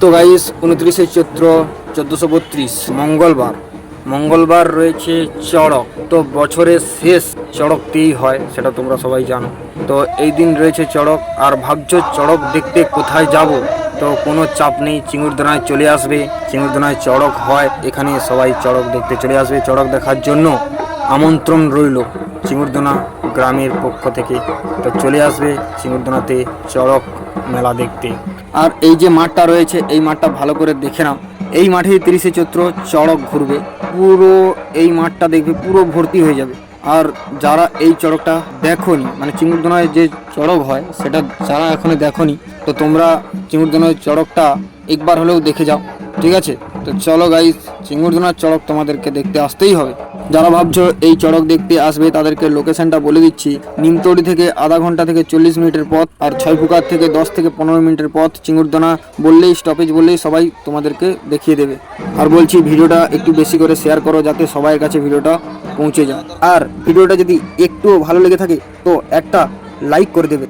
তো গাইস 29শে চৈত্র 1432 মঙ্গলবার রয়েছে চড়ক। তো বছরের শেষ চড়কতেই হয়, সেটা তোমরা সবাই জানো। তো এই দিন রয়েছে চড়ক। আর ভাবছো চড়ক দেখতে কোথায় যাব? তো কোনো চাপ নেই, চিঙুরদোনায় চলে আসবে। চিঙুরদোনায় চড়ক হয়, এখানে সবাই চড়ক দেখতে চলে আসবে। চড়ক দেখার জন্য আমন্ত্রণ রইল চিঙুরদোনা গ্রামের পক্ষ থেকে। তো চলে আসবে চিঙুরদোনাতে চড়ক মেলা দেখতে। আর এই যে মাঠটা রয়েছে, এই মাঠটা ভালো করে দেখে নাও। এই মাঠে 30শে চৈত্র চড়ক ঘুরবে, পুরো এই মাঠটা দেখবে পুরো ভর্তি হয়ে যাবে। আর যারা এই চড়কটা দেখোনি, মানে চিঙুরদোনায় যে চড়ক হয় সেটা যারা এখনো দেখোনি, তো তোমরা চিঙুরদোনায় চড়কটা একবার হলেও দেখে যাও, ঠিক আছে? তো চলো গাইস, চিঙুরদোনার চড়ক তোমাদেরকে দেখতে আসতেই হবে। যারা ভাবছো এই চড়ক দেখতে আসবে তাদেরকে লোকেশনটা বলে দিচ্ছি। নিমতড়ি থেকে আধা ঘন্টা থেকে 40 মিনিটের পথ, আর ছয়পুকার থেকে 10 থেকে 15 মিনিটের পথ। চিঙুরদোনা বললেই, স্টপেজ বললেই সবাই তোমাদেরকে দেখিয়ে দেবে। আর বলছি ভিডিওটা একটু বেশি করে শেয়ার করো, যাতে সবার কাছে ভিডিওটা পৌঁছে যায়। আর ভিডিওটা যদি একটু ভালো লেগে থাকে তো একটা লাইক করে দেবে।